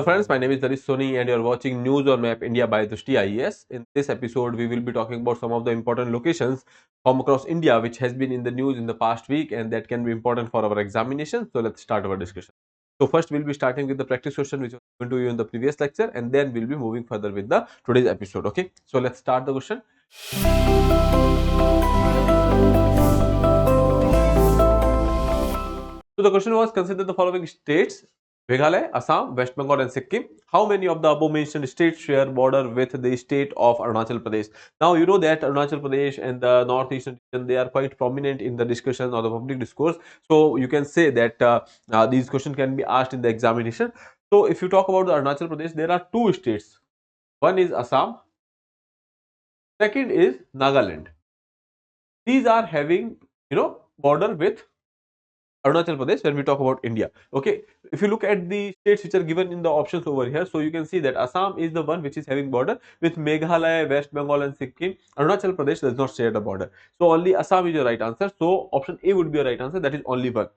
friends, my name is Soni and you are watching News on Map India by Drishti IAS. In this episode, we will be talking about some of the important locations from across India which has been in the news in the past week and that can be important for our examination. So let's start our discussion. So first we'll be starting with the practice question which was given to you in the previous lecture, and then we'll be moving further with the today's episode. Okay, so let's start the question. So the question was, consider the following states: Meghalaya, Assam, West Bengal and Sikkim. How many of the above mentioned states share border with the state of Arunachal Pradesh? Now you know that Arunachal Pradesh and the northeastern region, they are quite prominent in the discussion or the public discourse. So you can say that these questions can be asked in the examination. So if you talk about the Arunachal Pradesh, there are two states. One is Assam, second is Nagaland. These are having border with Arunachal Pradesh when we talk about India. Okay, if you look at the states which are given in the options over here, so you can see that Assam is the one which is having border with Meghalaya, West Bengal and Sikkim. Arunachal Pradesh does not share the border. So only Assam is your right answer. So option A would be a right answer, that is only one.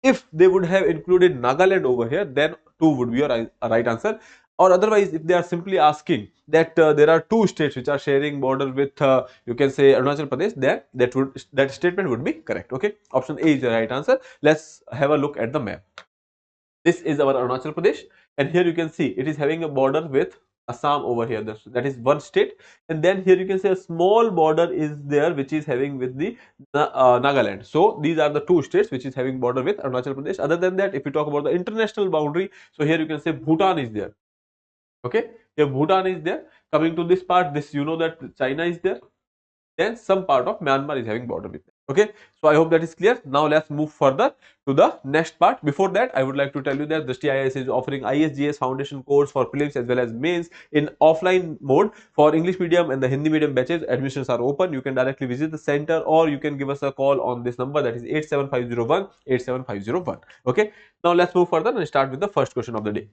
If they would have included Nagaland over here, then 2 would be a right answer. Or otherwise, if they are simply asking that there are two states which are sharing border with you can say Arunachal Pradesh, then that statement would be correct. Okay, option A is the right answer. Let's have a look at the map. This is our Arunachal Pradesh, and here you can see it is having a border with Assam over here. That is one state, and then here you can say a small border is there which is having with the Nagaland. So these are the two states which is having border with Arunachal Pradesh. Other than that, if you talk about the international boundary, so here you can say Bhutan is there. Okay, here Bhutan is there. Coming to this part, this you know that China is there. Then some part of Myanmar is having border with them. Okay, so I hope that is clear. Now let's move further to the next part. Before that, I would like to tell you that Drishti IAS is offering ISGS foundation course for prelims as well as mains in offline mode for English medium and the Hindi medium batches. Admissions are open. You can directly visit the center or you can give us a call on this number, that is 87501 87501. Okay, now let's move further and start with the first question of the day.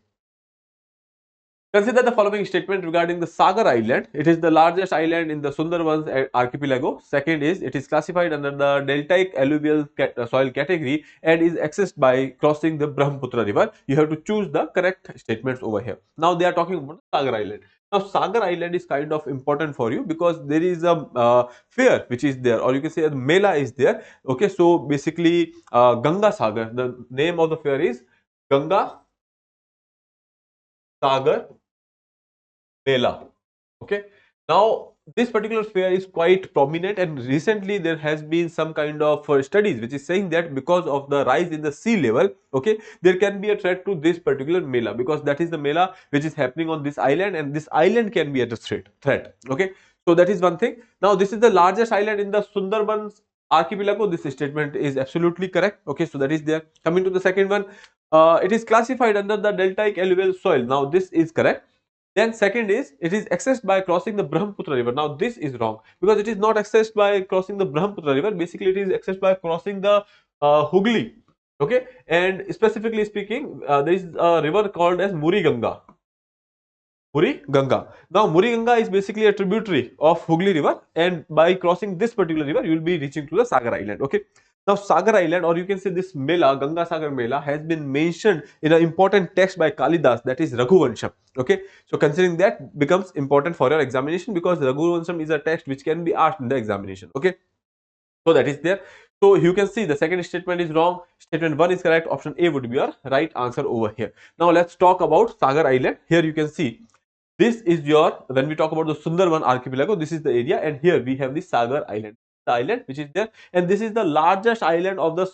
Consider the following statement regarding the Sagar Island. It is the largest island in the Sundarbans archipelago. Second is, it is classified under the deltaic alluvial soil category and is accessed by crossing the Brahmaputra river. You have to choose the correct statements over here. Now they are talking about Sagar Island. Now Sagar Island is kind of important for you because there is a fair which is there, or you can say a Mela is there. Okay, so basically Ganga Sagar, the name of the fair is Ganga Sagar Mela. Okay, now this particular fair is quite prominent, and recently there has been some kind of studies which is saying that because of the rise in the sea level, okay, there can be a threat to this particular Mela, because that is the Mela which is happening on this island, and this island can be at a threat. Okay, so that is one thing. Now this is the largest island in the Sundarbans archipelago. This statement is absolutely correct. Okay, so that is there. Coming to the second one, it is classified under the deltaic alluvial soil. Now this is correct. Then second is, it is accessed by crossing the Brahmaputra river. Now this is wrong, because it is not accessed by crossing the Brahmaputra river. Basically it is accessed by crossing the Hooghly. Okay, and specifically speaking, there is a river called as Muri Ganga. Muri Ganga. Now Muri Ganga is basically a tributary of Hooghly river, and by crossing this particular river you will be reaching to the Sagar Island. Okay. Now Sagar Island, or you can say this Mela, Ganga Sagar Mela, has been mentioned in an important text by Kalidas, that is Raghuvansham. Okay, so considering that becomes important for your examination, because Raghuvansham is a text which can be asked in the examination. Okay, so that is there. So you can see the second statement is wrong, statement 1 is correct. Option A would be your right answer over here. Now let's talk about Sagar Island. Here you can see this is your, when we talk about the Sundarban archipelago, this is the area, and here we have the Sagar Island. The island which is there, and this is the largest island of the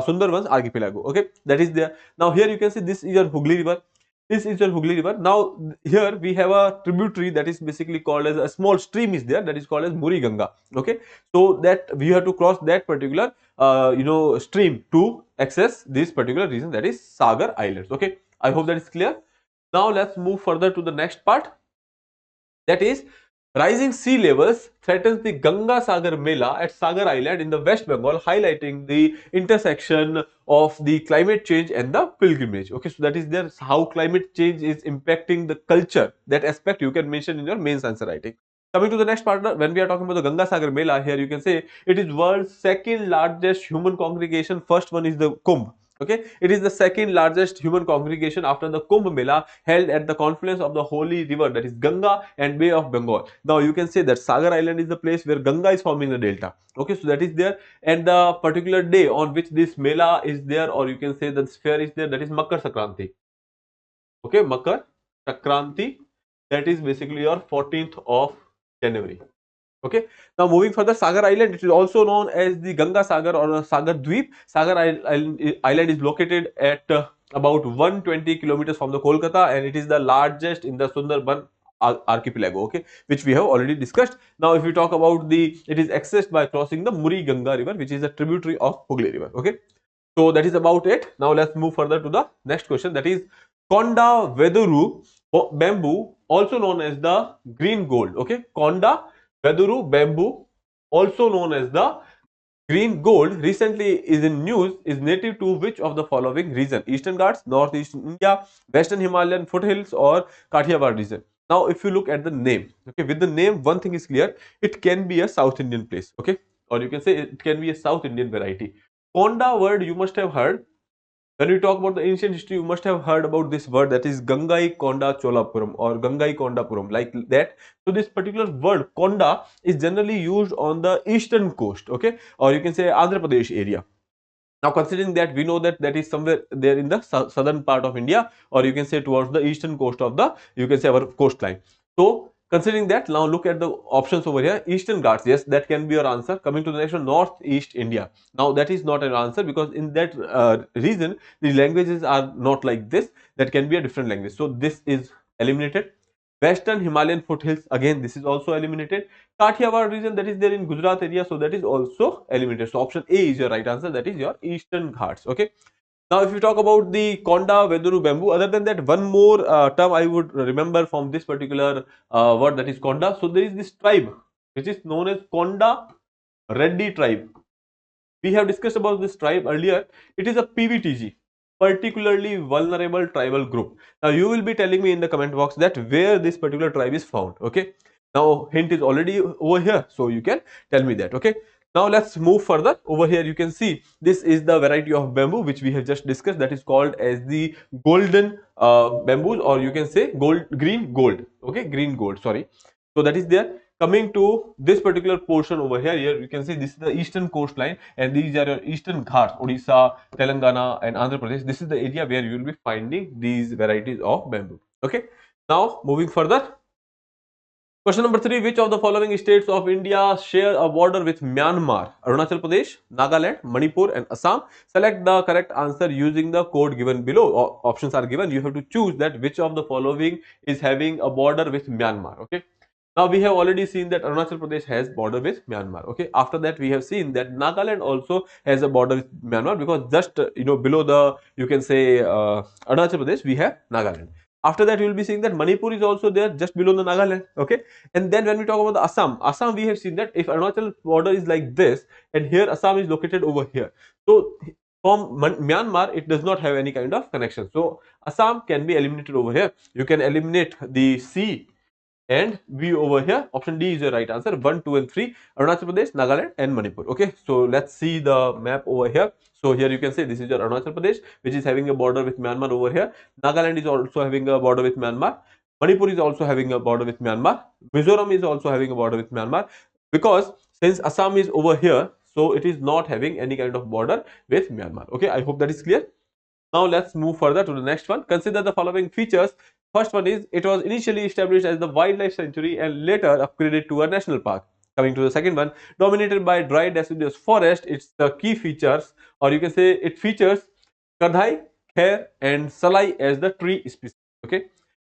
Sundarbans archipelago. Okay, that is there. Now here you can see this is your Hooghly river. This is your Hooghly river. Now here we have a tributary that is basically called as a small stream is there, that is called as Muri Ganga. Okay, so that we have to cross that particular stream to access this particular region, that is Sagar Islands. Okay, I hope that is clear. Now let's move further to the next part, that is, rising sea levels threatens the Ganga Sagar Mela at Sagar Island in the West Bengal, highlighting the intersection of the climate change and the pilgrimage. Okay, so that is there, how climate change is impacting the culture. That aspect you can mention in your mains answer writing. Coming to the next part, when we are talking about the Ganga Sagar Mela, here you can say it is world's second largest human congregation. First one is the Kumbh. Okay, it is the second largest human congregation after the Kumbh Mela held at the confluence of the holy river, that is Ganga and Bay of Bengal. Now you can say that Sagar Island is the place where Ganga is forming the delta. Okay, so that is there, and the particular day on which this Mela is there, or you can say that fair is there, that is Makar Sankranti. Okay, Makar Sankranti, that is basically your 14th of January. Okay, now moving further, Sagar Island, it is also known as the Ganga Sagar or Sagar Dweep. Island is located at about 120 kilometers from the Kolkata, and it is the largest in the Sundarban archipelago, okay, which we have already discussed. Now if we talk about it is accessed by crossing the Muri Ganga river, which is a tributary of Hooghly river. Okay, so that is about it. Now let's move further to the next question, that is Konda Veduru bamboo, also known as the green gold. Okay, Konda Veduru bamboo, also known as the green gold, recently is in news, is native to which of the following region? Eastern Ghats, Northeastern India, Western Himalayan foothills, or Kathiawar region? Now, if you look at the name, okay, with the name, one thing is clear, it can be a South Indian place, okay, or you can say it can be a South Indian variety. Konda word you must have heard. When we talk about the ancient history, you must have heard about this word, that is Gangai Konda Cholapuram or Gangai Kondapuram, like that. So this particular word Konda is generally used on the eastern coast, okay, or you can say Andhra Pradesh area. Now considering that, we know that that is somewhere there in the southern part of India, or you can say towards the eastern coast of the, you can say, our coastline. So considering that, now look at the options over here. Eastern Ghats, yes, that can be your answer. Coming to the next one, Northeast India. Now that is not an answer, because in that region the languages are not like this. That can be a different language. So this is eliminated. Western Himalayan foothills, again this is also eliminated. Kathiawar region, that is there in Gujarat area, so that is also eliminated. So option A is your right answer, that is your Eastern Ghats. Okay. Now if you talk about the Konda Veduru bamboo, other than that, one more term I would remember from this particular word, that is Konda. So there is this tribe which is known as Konda Reddy tribe. We have discussed about this tribe earlier. It is a PVTG, particularly vulnerable tribal group. Now you will be telling me in the comment box that where this particular tribe is found. Okay, now hint is already over here, so you can tell me that. Okay, now let's move further. Over here you can see this is the variety of bamboo which we have just discussed, that is called as the golden bamboos, or you can say green gold. Okay, green gold, sorry. So that is there. Coming to this particular portion over here, you can see this is the eastern coastline, and these are your eastern ghats, Odisha, Telangana, and Andhra Pradesh. This is the area where you will be finding these varieties of bamboo. Okay. Now moving further. Question number 3. Which of the following states of India share a border with Myanmar? Arunachal Pradesh, Nagaland, Manipur, and Assam. Select the correct answer using the code given below. Options are given. You have to choose that which of the following is having a border with Myanmar. Okay. Now we have already seen that Arunachal Pradesh has border with Myanmar. Okay. After that, we have seen that Nagaland also has a border with Myanmar, because just below the, you can say, Arunachal Pradesh, we have Nagaland. After that, you will be seeing that Manipur is also there just below the Nagaland. Okay. And then when we talk about the Assam, we have seen that if Arunachal border is like this, and here Assam is located over here. So from Myanmar, it does not have any kind of connection. So Assam can be eliminated over here. You can eliminate the C and B over here. Option D is your right answer. 1, 2, and 3. Arunachal Pradesh, Nagaland, and Manipur. Okay. So let's see the map over here. So here you can see this is your Arunachal Pradesh, which is having a border with Myanmar over here. Nagaland is also having a border with Myanmar. Manipur is also having a border with Myanmar. Mizoram is also having a border with Myanmar. Because since Assam is over here, so it is not having any kind of border with Myanmar. Okay. I hope that is clear. Now let's move further to the next one. Consider the following features. First one is, it was initially established as the wildlife sanctuary and later upgraded to a national park. Coming to the second one, dominated by dry deciduous forest, it's the key features, or you can say it features Kadhai, Khair, and Salai as the tree species. Okay.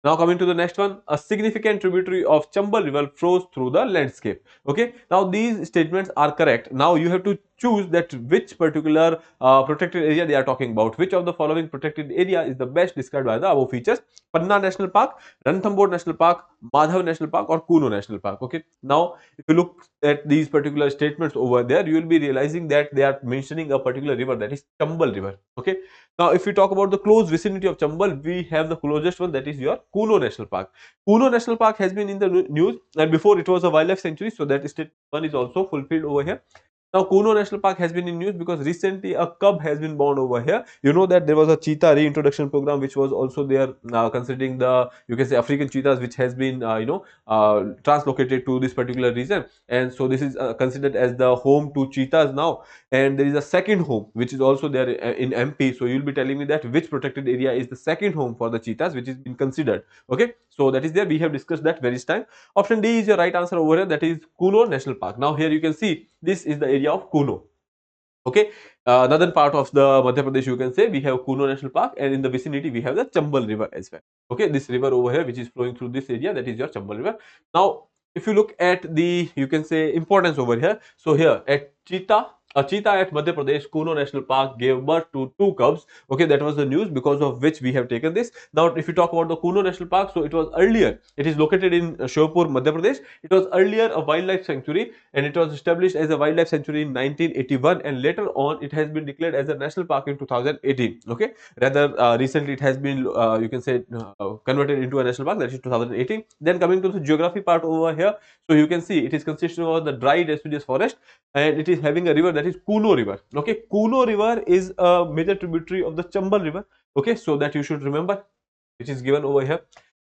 Now coming to the next one, a significant tributary of Chambal river flows through the landscape. Okay. Now these statements are correct. Now you have to choose that which particular protected area they are talking about. Which of the following protected area is the best described by the above features? Panna National Park, Ranthambore National Park, Madhav National Park, or Kuno National Park. Okay. Now if you look at these particular statements over there, you will be realizing that they are mentioning a particular river, that is Chambal river. Okay. Now if we talk about the close vicinity of Chambal, we have the closest one, that is your Kuno National Park. Kuno National Park has been in the news, and before it was a wildlife sanctuary, so that state one is also fulfilled over here. Now, Kuno National Park has been in news because recently a cub has been born over here. You know that there was a cheetah reintroduction program which was also there, considering the, you can say, African cheetahs, which has been translocated to this particular region, and so this is considered as the home to cheetahs now. And there is a second home which is also there in MP. So you'll be telling me that which protected area is the second home for the cheetahs, which is been considered. Okay, so that is there. We have discussed that various time. Option D is your right answer over here. That is Kuno National Park. Now here you can see this is the area of Kuno. Okay, northern part of the Madhya Pradesh, you can say, we have Kuno National Park, and in the vicinity we have the Chambal River as well. Okay, this river over here which is flowing through this area, that is your Chambal River. Now if you look at the, you can say, importance over here, so here at a cheetah at Madhya Pradesh, Kuno National Park gave birth to two cubs. Okay, that was the news because of which we have taken this. Now if you talk about the Kuno National Park, so it was earlier, it is located in Shivpur, Madhya Pradesh. It was earlier a wildlife sanctuary, and it was established as a wildlife sanctuary in 1981, and later on it has been declared as a national park in 2018. Okay, rather recently it has been you can say converted into a national park, that is 2018. Then coming to the geography part over here, so you can see it is consisting of the dry deciduous forest, and it is having a river, that is Kuno River. Okay, Kuno River is a major tributary of the Chambal River. Okay, so that you should remember, which is given over here.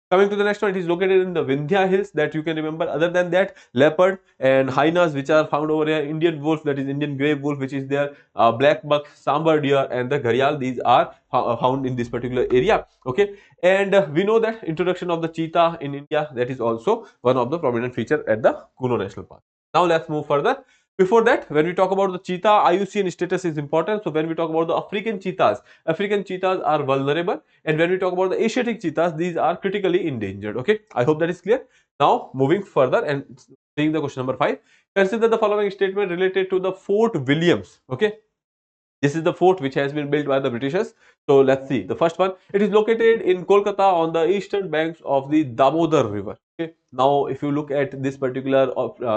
Coming to the next one, it is located in the Vindhya Hills, that you can remember. Other than that, leopard and hyenas, which are found over here, Indian wolf, that is Indian grey wolf, which is there, black buck, sambar deer, and the gharial, these are found in this particular area. Okay, and we know that introduction of the cheetah in India, that is also one of the prominent feature at the Kuno National Park. Now let's move further. Before that, when we talk about the cheetah, IUCN status is important. So when we talk about the African cheetahs are vulnerable, and when we talk about the Asiatic cheetahs, these are critically endangered. Okay, I hope that is clear. Now moving further and seeing the question number 5, consider the following statement related to the Fort Williams. Okay, this is the fort which has been built by the Britishers. So let's see the first one. It is located in Kolkata on the eastern banks of the Damodar River. Okay, now if you look at this particular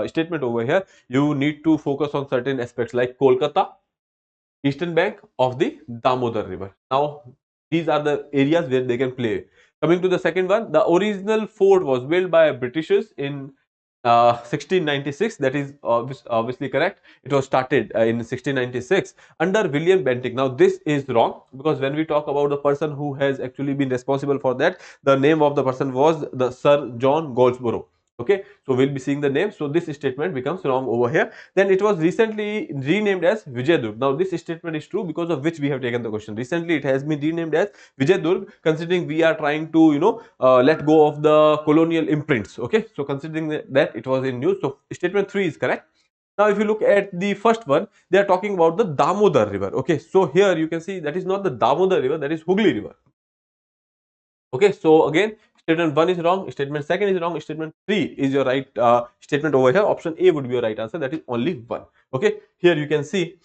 statement over here, you need to focus on certain aspects like Kolkata, eastern bank of the Damodar River. Now these are the areas where they can play. Coming to the second one, the original fort was built by Britishers in 1696. That is obviously correct. It was started in 1696 under William Bentinck. Now this is wrong, because when we talk about the person who has actually been responsible for that, the name of the person was the Sir John Goldsborough. Okay, so we'll be seeing the name. So this statement becomes wrong over here. Then it was recently renamed as Vijayadurg. Now this statement is true, because of which we have taken the question. Recently it has been renamed as Vijayadurg, considering we are trying to let go of the colonial imprints. Okay, so considering that it was in news, so statement 3 is correct. Now if you look at the first one, they are talking about the Damodar River. Okay, so here you can see that is not the Damodar River, that is Hooghly River. Okay, so again, statement 1 is wrong, statement 2 is wrong, statement 3 is your right statement over here. Option A would be your right answer, that is only 1. Okay, here you can see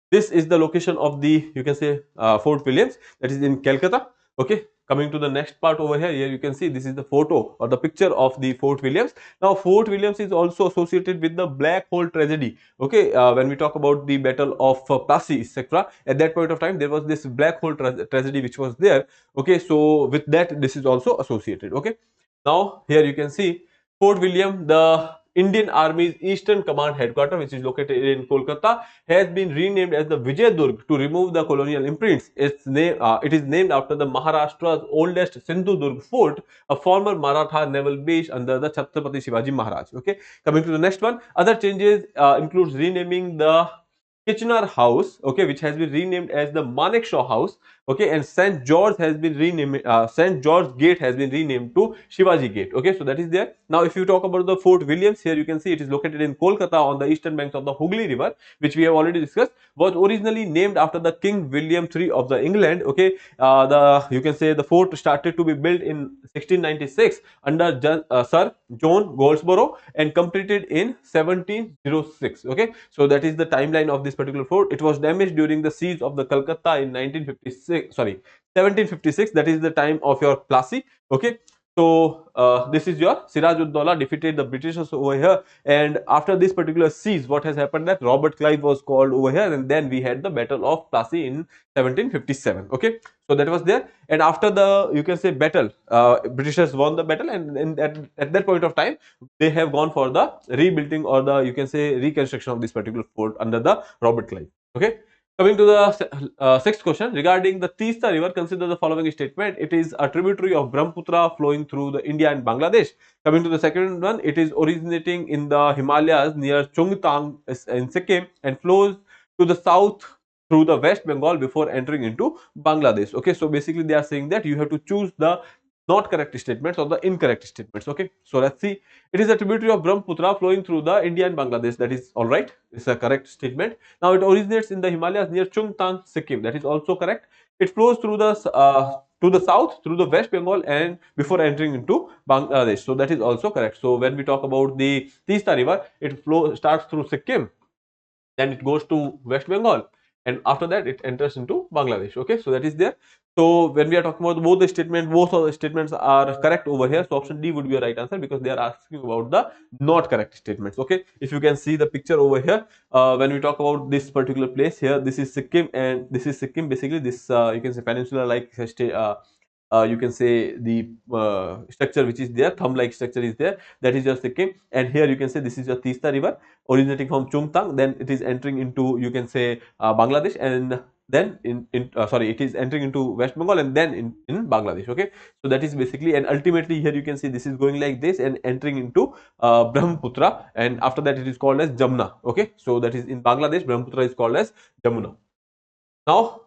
this is the location of the, you can say, Fort Williams, that is in Calcutta. Okay, coming to the next part over here, here you can see this is the photo or the picture of the Fort Williams. Now Fort Williams is also associated with the black hole tragedy. Okay, when we talk about the battle of Plassey, etc., at that point of time there was this black hole tragedy which was there. Okay, so with that this is also associated. Okay, now here you can see Fort William, the Indian Army's Eastern Command headquarters, which is located in Kolkata, has been renamed as the Vijayadurg to remove the colonial imprints. It is named after the Maharashtra's oldest Sindhudurg fort, a former Maratha naval base under the Chhatrapati Shivaji Maharaj. Okay, coming to the next one, other changes includes renaming the Kitchener House, okay, which has been renamed as the Manekshaw House, okay, and St. George has been renamed, St. George Gate has been renamed to Shivaji Gate, okay, so that is there. Now, if you talk about the Fort Williams, here you can see it is located in Kolkata on the eastern banks of the Hooghly River, which we have already discussed, was originally named after the King William III of the England, okay. You can say the fort started to be built in 1696 under Sir John Goldsborough and completed in 1706, okay. So that is the timeline of this particular fort. It was damaged during the siege of the Calcutta in 1756, that is the time of your Plassey, okay. So this is your Siraj-ud-Daulah defeated the Britishers over here, and after this particular siege, what has happened that Robert Clive was called over here, and then we had the Battle of Plassey in 1757. Okay, so that was there, and after the, you can say, battle, Britishers won the battle, and at that point of time they have gone for the rebuilding, or the, you can say, reconstruction of this particular fort under the Robert Clive. Okay. Coming to the sixth question, regarding the Teesta River, consider the following statement. It is a tributary of Brahmaputra flowing through the India and Bangladesh. Coming to the second one, it is originating in the Himalayas near Chungtang in Sikkim and flows to the south through the West Bengal before entering into Bangladesh. Okay, so basically they are saying that you have to choose the not correct statements or the incorrect statements. Okay, so let's see. It is a tributary of Brahmaputra flowing through the India and Bangladesh. That is all right. It's a correct statement. Now it originates in the Himalayas near Chungtang, Sikkim. That is also correct. It flows through the to the south through the West Bengal and before entering into Bangladesh. So that is also correct. So when we talk about the Teesta River, it starts through Sikkim, then it goes to West Bengal, and after that it enters into Bangladesh. Okay, so that is there. So when we are talking about both the statements, both of the statements are correct over here. So option D would be a right answer, because they are asking about the not correct statements. Okay, if you can see the picture over here, when we talk about this particular place here, this is Sikkim and this is Sikkim. Basically this you can say peninsula like you can say the structure which is there, thumb like structure is there, that is your Sikkim, and here you can say this is your Teesta River originating from Chungtang, then it is entering into, you can say, Bangladesh, and then it is entering into West Bengal, and then in Bangladesh. Okay, so that is basically, and ultimately here you can see this is going like this and entering into Brahmaputra, and after that it is called as Jamuna. Okay, so that is in Bangladesh, Brahmaputra is called as Jamuna. Now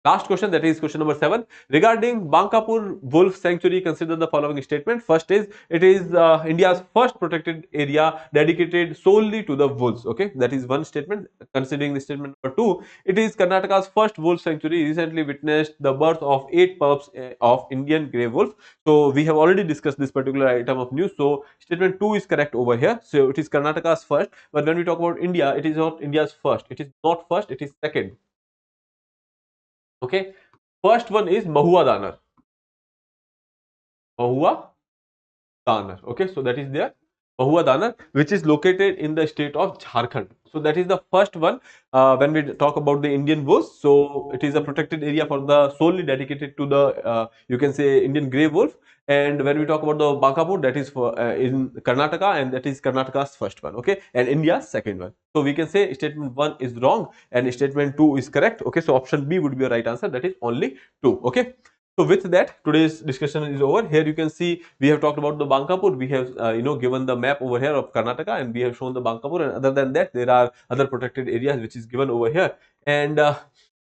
last question, that is question number 7. Regarding Bankapur Wolf Sanctuary, consider the following statement. First is, it is India's first protected area dedicated solely to the wolves. Okay, that is one statement. Considering the statement number 2, it is Karnataka's first wolf sanctuary, recently witnessed the birth of 8 pups of Indian grey wolf. So we have already discussed this particular item of news. So statement 2 is correct over here. So it is Karnataka's first. But when we talk about India, it is not India's first. It is not first. It is second. Okay, first one is Mahua Danar. Mahua Danar. Okay, so that is there. Mahua Danar, which is located in the state of Jharkhand. So that is the first one. When we talk about the Indian wolves, so it is a protected area for the solely dedicated to the you can say Indian grey wolf. And when we talk about the Bankapur, that is for in Karnataka, and that is Karnataka's first one. Okay, and India's second one. So we can say statement 1 is wrong and statement 2 is correct. Okay, so option B would be a right answer. That is only 2. Okay. So with that, today's discussion is over. Here you can see we have talked about the Bankapur. We have given the map over here of Karnataka, and we have shown the Bankapur. And other than that, there are other protected areas which is given over here. And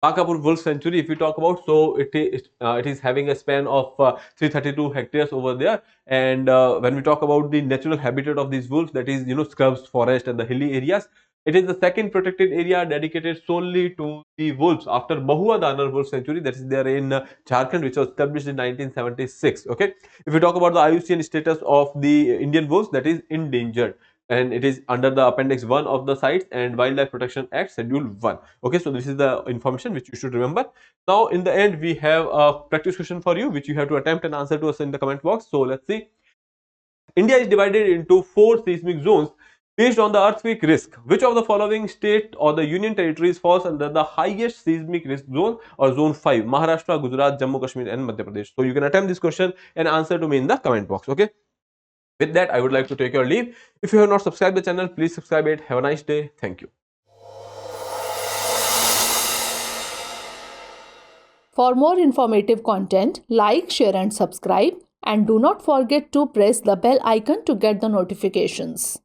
Bankapur Wolf Sanctuary, if we talk about, so it is having a span of 332 hectares over there. And when we talk about the natural habitat of these wolves, that is scrubs, forest, and the hilly areas. It is the second protected area dedicated solely to the wolves after Mahua Danar Wolf Sanctuary, that is there in Jharkhand, which was established in 1976. Okay, if we talk about the IUCN status of the Indian wolves, that is endangered, and it is under the Appendix 1 of the Sites and Wildlife Protection Act, Schedule 1. Okay, so this is the information which you should remember. Now, in the end, we have a practice question for you, which you have to attempt and answer to us in the comment box. So let's see. India is divided into 4 seismic zones based on the earthquake risk. Which of the following state or the union territories falls under the highest seismic risk zone, or zone 5? Maharashtra, Gujarat, Jammu Kashmir, and Madhya Pradesh. So you can attempt this question and answer to me in the comment box. Okay. With that, I would like to take your leave. If you have not subscribed the channel, please subscribe it. Have a nice day. Thank you. For more informative content, like, share and subscribe, and do not forget to press the bell icon to get the notifications.